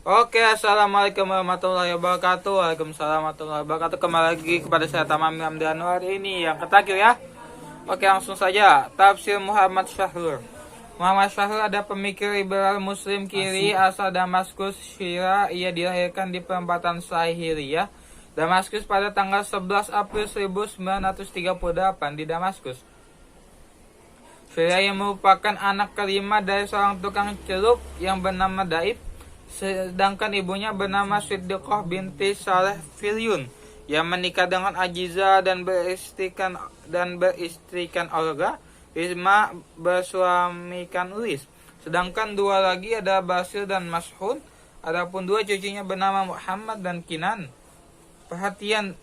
Oke, assalamualaikum warahmatullahi wabarakatuh. Waalaikumsalam warahmatullahi wabarakatuh. Kembali lagi kepada saya Tamam Hamdi Anwar ini yang terakhir ya. Oke, langsung saja. Tafsir Muhammad Syahrur. Muhammad Syahrur ada pemikir liberal muslim kiri asal Damaskus, Syria. Ia dilahirkan di perempatan Sahiriyah, Damaskus pada tanggal 11 April 1938 di Damaskus, Syria, yang merupakan anak kelima dari seorang tukang celup yang bernama Daib, sedangkan ibunya bernama Siddiqah binti Saleh Filyun yang menikah dengan Ajiza dan beristrikan Olga. Isma bersuamikan Ulis. Sedangkan dua lagi adalah Basir dan Mas'ud. Adapun dua cucunya bernama Muhammad dan Kinan. Perhatian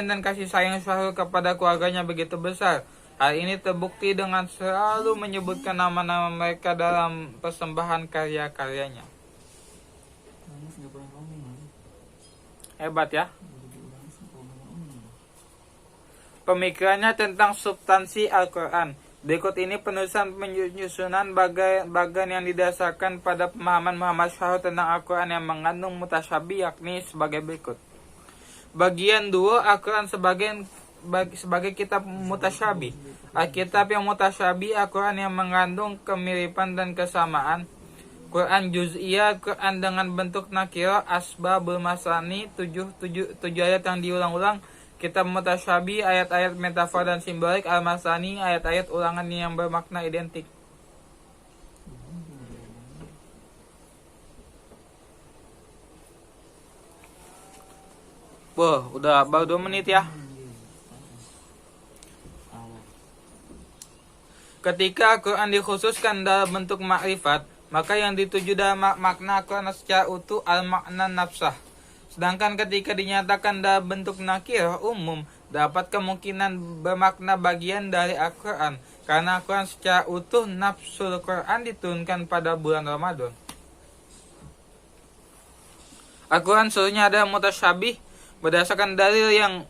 dan kasih sayang Syahrul kepada keluarganya begitu besar. Hal ini terbukti dengan selalu menyebutkan nama-nama mereka dalam persembahan karya-karyanya. Hebat ya. Pemikirannya tentang substansi Al-Quran. Berikut ini penulisan penyusunan bagian yang didasarkan pada pemahaman Muhammad Syahrur tentang Al-Quran yang mengandung mutasyabih, yakni sebagai berikut. Bagian 2, Al-Quran sebagai kitab mutasyabih. Alkitab yang mutasyabih, Al-Quran yang mengandung kemiripan dan kesamaan. Quran juz'iyah, Quran dengan bentuk nakiro, asbabul masani, 7 ayat yang diulang-ulang. Kitab mutasyabih, ayat-ayat metafor dan simbolik. Al-masani, ayat-ayat ulangan yang bermakna identik. Wah, udah baru 2 menit ya. Ketika Quran dikhususkan dalam bentuk makrifat, maka yang dituju dalam makna Quran secara utuh al-makna nafsah. Sedangkan ketika dinyatakan dalam bentuk nakir umum, dapat kemungkinan bermakna bagian dari Al-Quran, karena Al-Quran secara utuh nafsul Quran diturunkan pada bulan Ramadan. Al-Quran seluruhnya ada mutasyabih berdasarkan dalil yang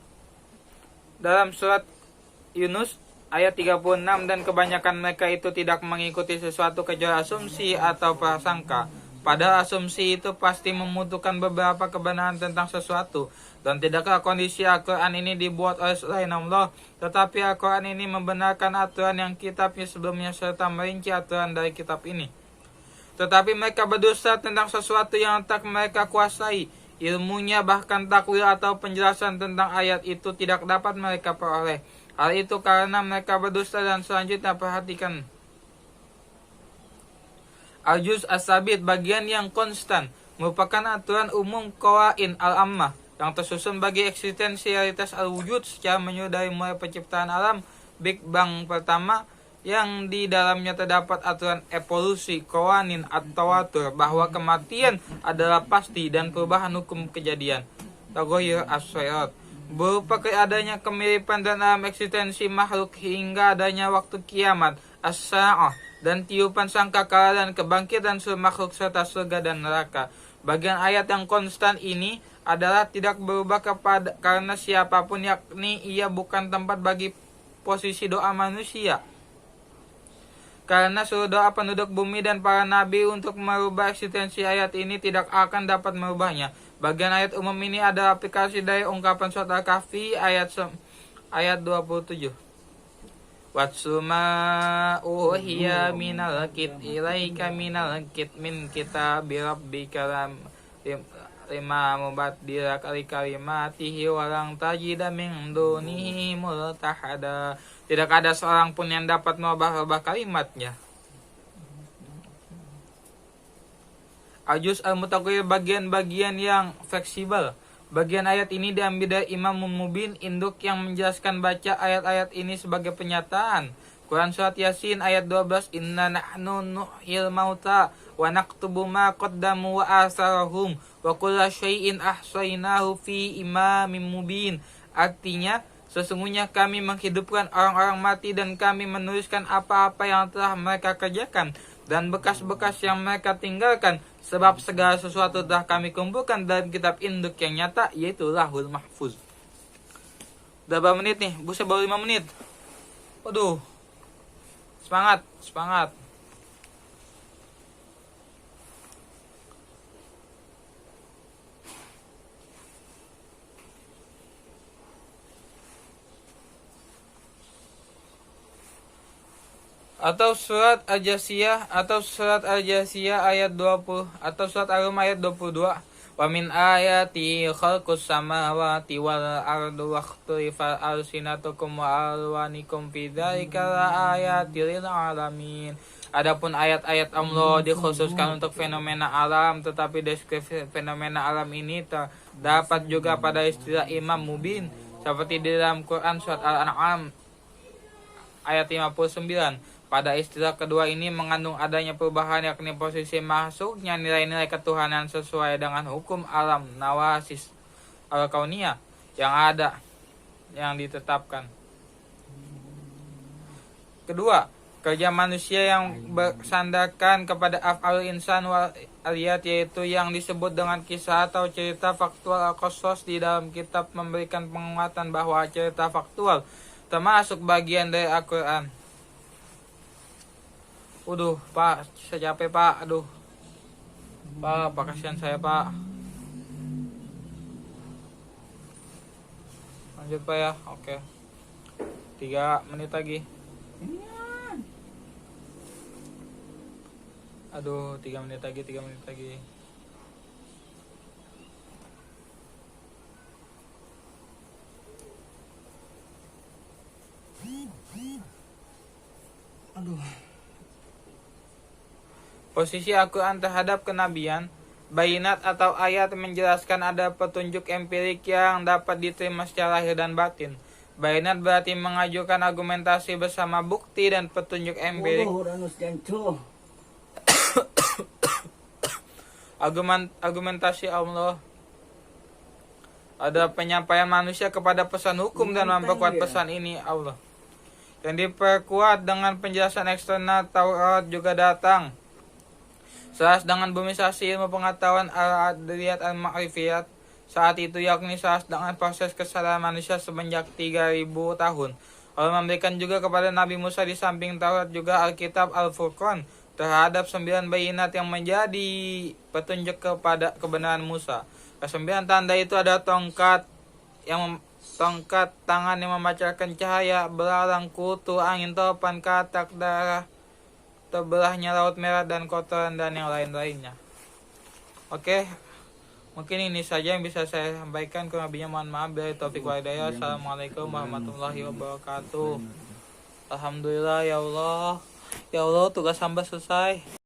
dalam surat Yunus ayat 36, dan kebanyakan mereka itu tidak mengikuti sesuatu kecuali asumsi atau prasangka. Padahal asumsi itu pasti membutuhkan beberapa kebenaran tentang sesuatu, dan tidaklah kondisi Al-Quran ini dibuat oleh selain Allah, tetapi Al-Quran ini membenarkan aturan yang kitabnya sebelumnya serta merinci aturan dari kitab ini. Tetapi mereka berdusta tentang sesuatu yang tak mereka kuasai. Ilmunya, bahkan takwil atau penjelasan tentang ayat itu tidak dapat mereka peroleh. Hal itu karena mereka berdusta. Dan selanjutnya perhatikan Al-Juz As-Sabit, bagian yang konstan, merupakan aturan umum qawain al-ammah yang tersusun bagi eksistensialitas al-wujud secara menyeluruh dari mulai penciptaan alam Big Bang pertama, yang di dalamnya terdapat aturan evolusi qawanin at-tawatur, bahwa kematian adalah pasti dan perubahan hukum kejadian tagoyur as-syarat berupa adanya kemiripan dan alam eksistensi makhluk hingga adanya waktu kiamat as-sa'ah dan tiupan sangkakala dan kebangkitan seluruh makhluk serta surga dan neraka. Bagian ayat yang konstan ini adalah tidak berubah karena siapapun, yakni ia bukan tempat bagi posisi doa manusia. Karena seluruh doa penduduk bumi dan para nabi untuk merubah eksistensi ayat ini tidak akan dapat merubahnya. Bagian ayat umum ini adalah aplikasi dari ungkapan surat Al-Kahfi ayat 27. Watsuma uhiya minal kit ilaika minal kit min kitabi rabbika lima mubaddila kalimatihi walang tajida min dunihi multahada. Tidak ada seorang pun yang dapat merubah kalimatnya. Al-Juz Al-Mutaghir, bagian-bagian yang fleksibel. Bagian ayat ini diambil dari Imam Mubin, induk yang menjelaskan baca ayat-ayat ini sebagai penyataan. Quran Surat Yasin ayat 12, Inna nahnu nuhyil mauta wa naktubu ma qaddamu wa asarahum wa kulla syai'in ahsaynahu fi imamin mubin. Artinya, sesungguhnya kami menghidupkan orang-orang mati dan kami menuliskan apa-apa yang telah mereka kerjakan dan bekas-bekas yang mereka tinggalkan, sebab segala sesuatu telah kami kumpulkan dalam kitab induk yang nyata, yaitu Lauhul Mahfuz. Udah berapa menit nih? Buset, baru 5 menit. Waduh. Semangat. atau surat Al-Jasiyah ayat 20 atau surat Ar-Rum ayat 22. Wa min ayati khalqus samawati wal ardi wa ikhtilafal alsinatukum wa alwanikum fi dzalika laayatil lil alamin. Adapun ayat-ayat Allah dikhususkan untuk fenomena alam, tetapi deskripsi fenomena alam ini terdapat juga pada istilah imam mubin seperti di dalam Quran surat Al-An'am ayat 59. Pada istilah kedua ini mengandung adanya perubahan, yakni posisi masuknya nilai-nilai ketuhanan sesuai dengan hukum alam nawasis al-kauniyah yang ditetapkan. Kedua, kerja manusia yang bersandarkan kepada af'alul insan wal aliyat, yaitu yang disebut dengan kisah atau cerita faktual al-qasas di dalam kitab, memberikan penguatan bahwa cerita faktual termasuk bagian dari Al-Quran. Pak, saya capek Pak. Pak, kasihan saya Pak. Lanjut Pak ya, oke. 3 menit lagi. 3 menit lagi. Posisi Al-Quran terhadap kenabian, bayinat atau ayat menjelaskan ada petunjuk empirik yang dapat diterima secara lahir dan batin. Bayinat berarti mengajukan argumentasi bersama bukti dan petunjuk empirik. Argumentasi Allah ada penyampaian manusia kepada pesan hukum dan memperkuat pesan ini Allah. Yang diperkuat dengan penjelasan eksternal. Taurat juga datang selaras dengan bumisasi ilmu pengetahuan al-adliyat al-ma'rifiyat saat itu, yakni selaras dengan proses kesadaran manusia semenjak 3000 tahun. Allah memberikan juga kepada Nabi Musa di samping Taurat juga Alkitab Al-Furqan terhadap 9 bayinat yang menjadi petunjuk kepada kebenaran Musa. Ke-9 tanda itu ada tongkat tangan yang memancarkan cahaya, belalang, kutu, angin, topan, katak, darah, terbelahnya laut merah dan kotoran dan yang lain-lainnya. Oke, mungkin ini saja yang bisa saya sampaikan. Kurang lebihnya mohon maaf. Billahi taufik wal hidayah. Assalamualaikum warahmatullahi wabarakatuh. Alhamdulillah ya Allah. Ya Allah, tugas hamba selesai.